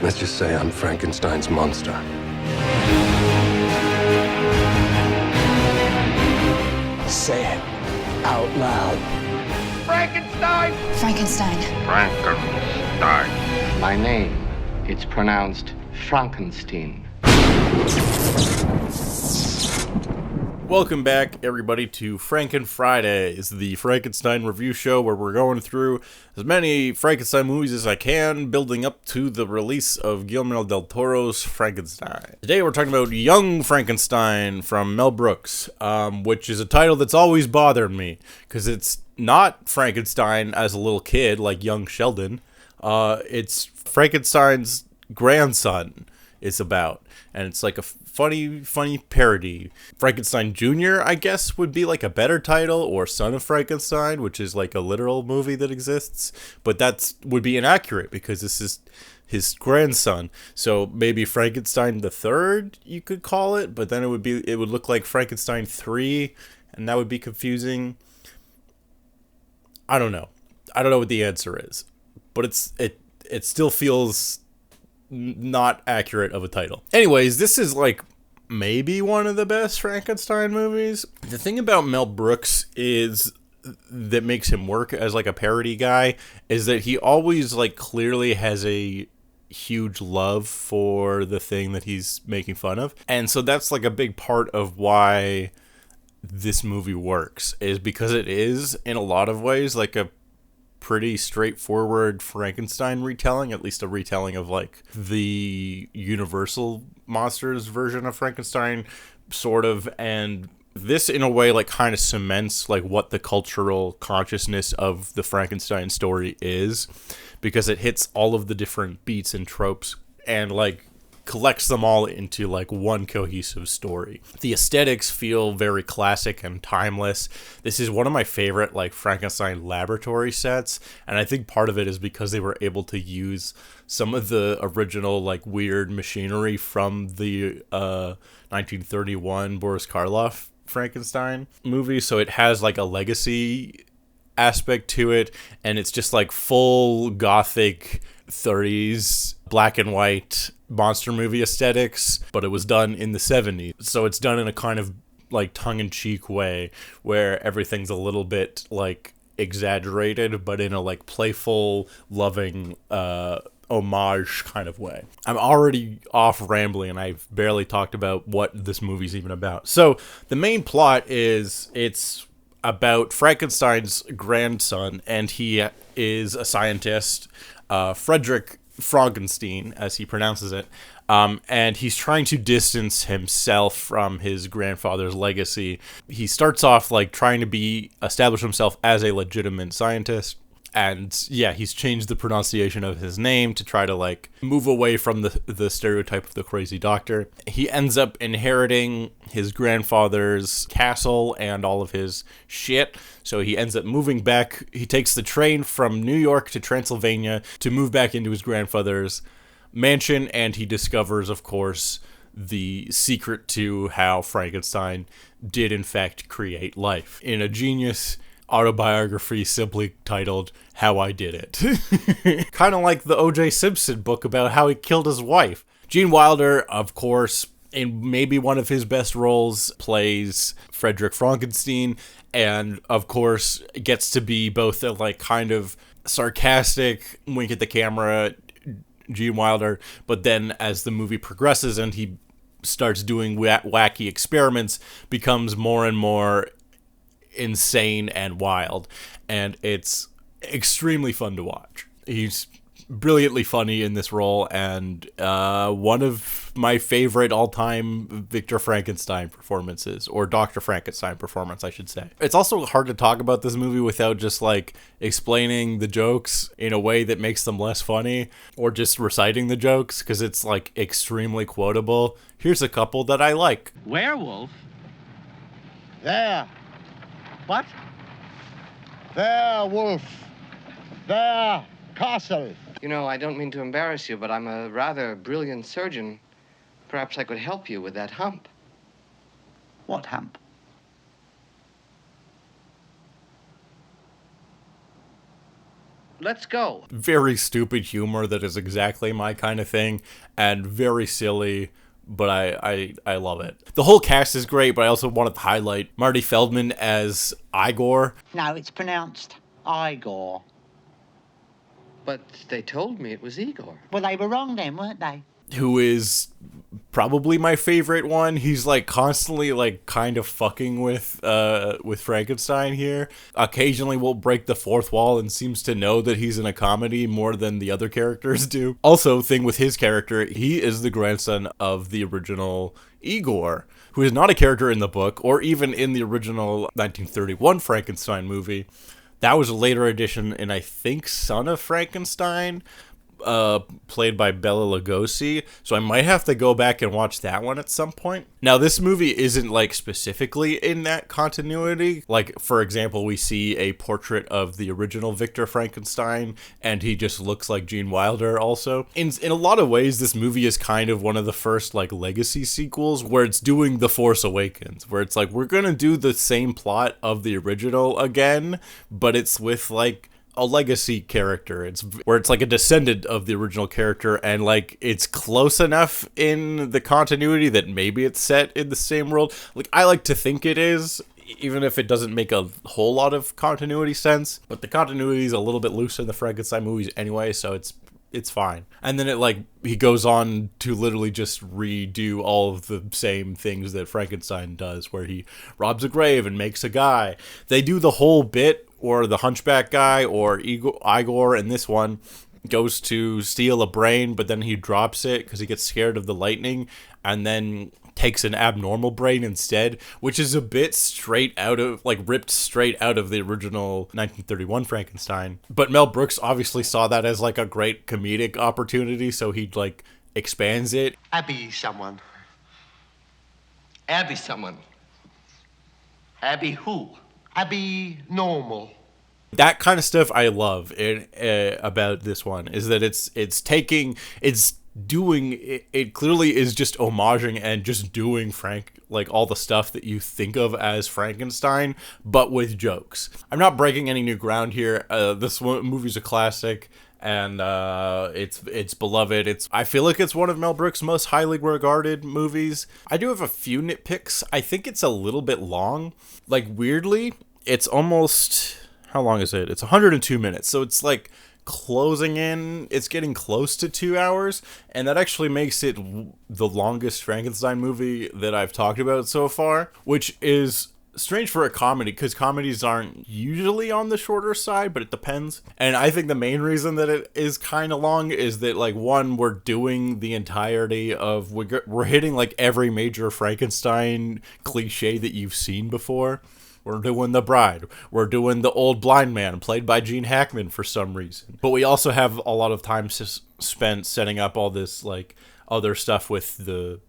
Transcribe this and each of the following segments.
Let's just say I'm Frankenstein's monster. Say it out loud. Frankenstein! Frankenstein. Frankenstein. My name, it's pronounced Frankenstein. Welcome back, everybody, to Franken-Fridays, the Frankenstein review show where we're going through as many Frankenstein movies as I can, building up to the release of Guillermo del Toro's Frankenstein. Today we're talking about Young Frankenstein from Mel Brooks, which is a title that's always bothered me, because it's not Frankenstein as a little kid, like young Sheldon. It's Frankenstein's grandson it's about, and it's like a funny parody. Frankenstein Jr., I guess, would be like a better title, or Son of Frankenstein, which is like a literal movie that exists, but that would be inaccurate because this is his grandson. So maybe Frankenstein the Third, you could call it, but then it would look like Frankenstein 3, and that would be confusing. I don't know what the answer is, but it still feels not accurate of a title. Anyways, this is like maybe one of the best Frankenstein movies. The thing about Mel Brooks is that makes him work as like a parody guy is that he always like clearly has a huge love for the thing that he's making fun of. And so that's like a big part of why this movie works, is because it is in a lot of ways like a pretty straightforward Frankenstein retelling, at least a retelling of like the Universal Monsters version of Frankenstein, sort of. And this in a way like kind of cements like what the cultural consciousness of the Frankenstein story is, because it hits all of the different beats and tropes and like collects them all into like one cohesive story. The aesthetics feel very classic and timeless. This is one of my favorite like Frankenstein laboratory sets, and I think part of it is because they were able to use some of the original like weird machinery from the 1931 Boris Karloff Frankenstein movie, so it has like a legacy aspect to it, and it's just like full gothic 30s black and white monster movie aesthetics, but it was done in the 70s. So it's done in a kind of like tongue-in-cheek way where everything's a little bit like exaggerated, but in a like playful, loving homage kind of way. I'm already off rambling and I've barely talked about what this movie's even about. So the main plot is it's about Frankenstein's grandson, and he is a scientist, Frederick Frankenstein, as he pronounces it, and he's trying to distance himself from his grandfather's legacy. He starts off like trying to establish himself as a legitimate scientist, and yeah, he's changed the pronunciation of his name to try to like move away from the stereotype of the crazy doctor. He ends up inheriting his grandfather's castle and all of his shit, so he ends up moving back. He takes the train from New York to Transylvania to move back into his grandfather's mansion, and he discovers, of course, the secret to how Frankenstein did in fact create life in a genius autobiography simply titled How I Did It. Kind of like the O.J. Simpson book about how he killed his wife. Gene Wilder, of course, in maybe one of his best roles, plays Frederick Frankenstein, and of course gets to be both a like kind of sarcastic wink at the camera Gene Wilder, but then as the movie progresses and he starts doing wacky experiments, becomes more and more insane and wild, and it's extremely fun to watch. He's brilliantly funny in this role, and one of my favorite all-time Victor Frankenstein performances, or Dr. Frankenstein performance, I should say. It's also hard to talk about this movie without just like explaining the jokes in a way that makes them less funny, or just reciting the jokes, because it's like extremely quotable. Here's a couple that I like. Werewolf? There. What? There, wolf. There, castle. You know, I don't mean to embarrass you, but I'm a rather brilliant surgeon. Perhaps I could help you with that hump. What hump? Let's go. Very stupid humor that is exactly my kind of thing, and very silly, but I love it. The whole cast is great, but I also wanted to highlight Marty Feldman as Igor. No, it's pronounced Igor. But they told me it was Igor. Well, they were wrong then, weren't they? Who is probably my favorite one. He's like constantly like kind of fucking with Frankenstein here. Occasionally will break the fourth wall and seems to know that he's in a comedy more than the other characters do. Also, thing with his character, he is the grandson of the original Igor, who is not a character in the book or even in the original 1931 Frankenstein movie. That was a later addition in, I think, Son of Frankenstein, played by Bela Lugosi, so I might have to go back and watch that one at some point. Now, this movie isn't, like, specifically in that continuity. Like, for example, we see a portrait of the original Victor Frankenstein, and he just looks like Gene Wilder also. In a lot of ways, this movie is kind of one of the first, like, legacy sequels, where it's doing The Force Awakens, where it's like, we're gonna do the same plot of the original again, but it's with, like, a legacy character. It's where it's like a descendant of the original character, and like it's close enough in the continuity that maybe it's set in the same world. Like, I like to think it is, even if it doesn't make a whole lot of continuity sense. But the continuity is a little bit loose in the Frankenstein movies anyway, so it's fine. And then he goes on to literally just redo all of the same things that Frankenstein does, where he robs a grave and makes a guy. They do the whole bit, or the hunchback guy, or Igor in this one goes to steal a brain, but then he drops it because he gets scared of the lightning, and then takes an abnormal brain instead, which is a bit ripped straight out of the original 1931 Frankenstein. But Mel Brooks obviously saw that as like a great comedic opportunity, so he like expands it. Abby someone. Abby someone. Abby who? Abby normal. That kind of stuff I love about this one, is that it clearly is just homaging and just doing all the stuff that you think of as Frankenstein, but with jokes. I'm not breaking any new ground here. This movie's a classic, and it's beloved. I feel like it's one of Mel Brooks' most highly regarded movies. I do have a few nitpicks. I think it's a little bit long. Like, weirdly, it's almost, how long is it? It's 102 minutes, so it's like closing in, it's getting close to 2 hours, and that actually makes it the longest Frankenstein movie that I've talked about so far, which is strange for a comedy, because comedies aren't usually on the shorter side, but it depends. And I think the main reason that it is kind of long is that, like, one, we're doing the entirety of, we're hitting like every major Frankenstein cliche that you've seen before. We're doing the bride. We're doing the old blind man, played by Gene Hackman for some reason. But we also have a lot of time spent setting up all this, like, other stuff with the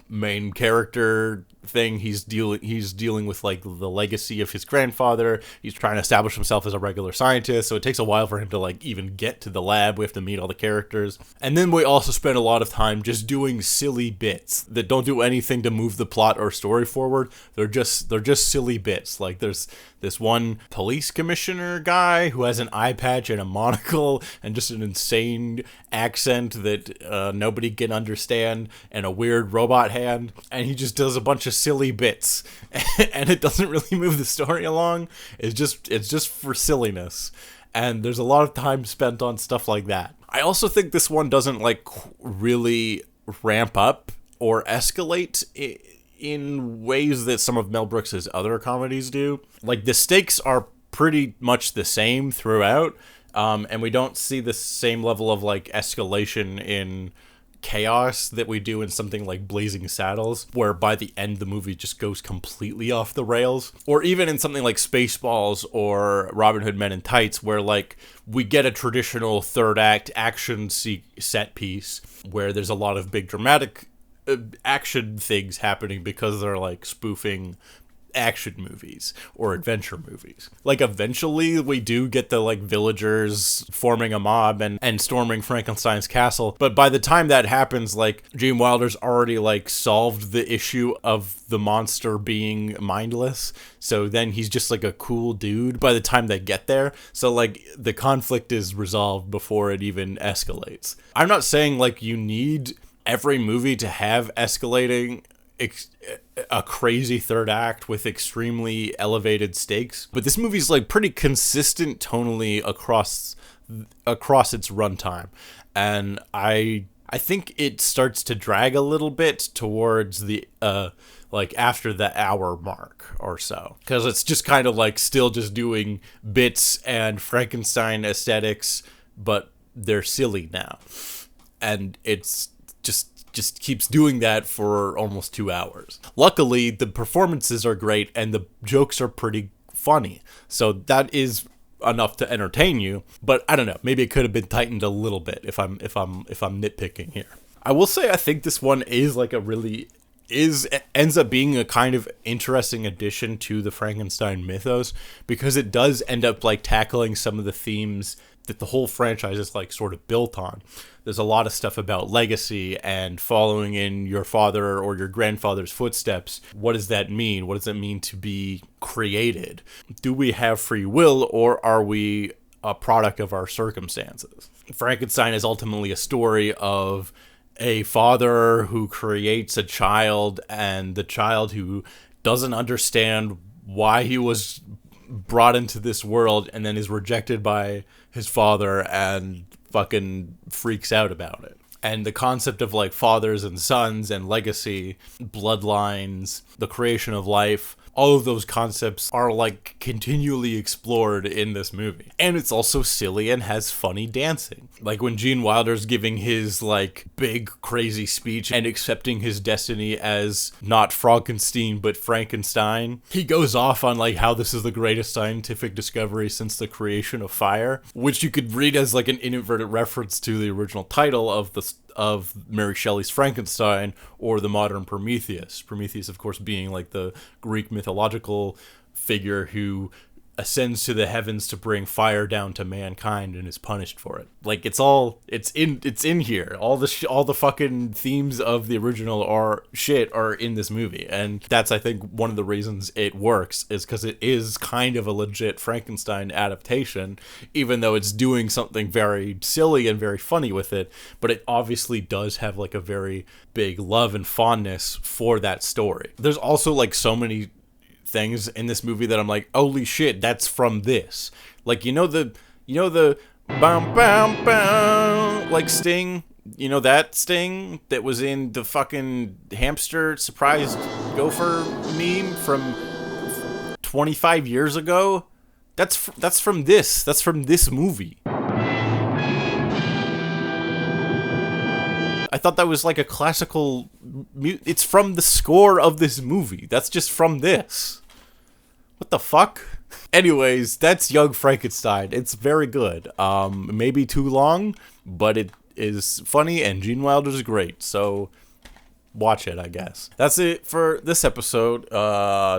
main character thing. He's dealing with, like, the legacy of his grandfather. He's trying to establish himself as a regular scientist, so it takes a while for him to, like, even get to the lab. We have to meet all the characters. And then we also spend a lot of time just doing silly bits that don't do anything to move the plot or story forward. They're just silly bits. Like, there's this one police commissioner guy who has an eye patch and a monocle and just an insane accent that nobody can understand, and a weird robot hand, and he just does a bunch of silly bits, and it doesn't really move the story along. It's just for silliness, and there's a lot of time spent on stuff like that. I also think this one doesn't, like, really ramp up or escalate in ways that some of Mel Brooks's other comedies do. Like, the stakes are pretty much the same throughout, and we don't see the same level of, like, escalation in chaos that we do in something like Blazing Saddles, where by the end the movie just goes completely off the rails. Or even in something like Spaceballs or Robin Hood Men in Tights, where, like, we get a traditional third act action set piece where there's a lot of big dramatic action things happening because they're, like, spoofing action movies or adventure movies. Like, eventually we do get the like villagers forming a mob and storming Frankenstein's castle, but by the time that happens, like, Gene Wilder's already like solved the issue of the monster being mindless, so then he's just like a cool dude by the time they get there. So like the conflict is resolved before it even escalates. I'm not saying like you need every movie to have escalating a crazy third act with extremely elevated stakes, but this movie's like pretty consistent tonally across its runtime, and I think it starts to drag a little bit towards the like after the hour mark or so, because it's just kind of like still just doing bits and Frankenstein aesthetics, but they're silly now, and it's just keeps doing that for almost 2 hours. Luckily, the performances are great and the jokes are pretty funny, so that is enough to entertain you. But I don't know, maybe it could have been tightened a little bit if I'm nitpicking here. I will say I think this one is like ends up being a kind of interesting addition to the Frankenstein mythos, because it does end up like tackling some of the themes that the whole franchise is like sort of built on. There's a lot of stuff about legacy and following in your father or your grandfather's footsteps. What does that mean? What does it mean to be created? Do we have free will, or are we a product of our circumstances? Frankenstein is ultimately a story of a father who creates a child, and the child who doesn't understand why he was brought into this world and then is rejected by his father and fucking freaks out about it. And the concept of like fathers and sons and legacy, bloodlines, the creation of life, all of those concepts are like continually explored in this movie. And it's also silly and has funny dancing. Like when Gene Wilder's giving his like big crazy speech and accepting his destiny as not Frankenstein but Frankenstein, he goes off on like how this is the greatest scientific discovery since the creation of fire, which you could read as like an inadvertent reference to the original title of Mary Shelley's Frankenstein, or the modern Prometheus. Prometheus, of course, being like the Greek mythological figure who ascends to the heavens to bring fire down to mankind and is punished for it. Like it's in here. All the fucking themes of the original are in this movie, and that's I think one of the reasons it works is because it is kind of a legit Frankenstein adaptation, even though it's doing something very silly and very funny with it. But it obviously does have like a very big love and fondness for that story. There's also like so many things in this movie that I'm like, holy shit, that's from this. Like, you know the bam bam bam like sting, you know that sting that was in the fucking hamster surprise gopher meme from 25 years ago? That's from this movie. I thought that was like a classical it's from the score of this movie. That's just from this. What the fuck? Anyways, that's Young Frankenstein. It's very good. Maybe too long, but it is funny, and Gene Wilder's great, so watch it, I guess. That's it for this episode.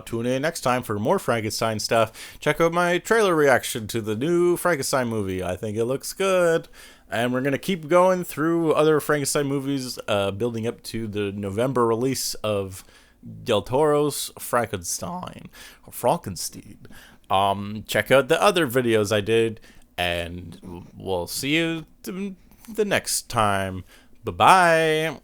Tune in next time for more Frankenstein stuff. Check out my trailer reaction to the new Frankenstein movie. I think it looks good. And we're going to keep going through other Frankenstein movies, building up to the November release of Del Toro's Frankenstein. Check out the other videos I did, and we'll see you the next time. Bye-bye.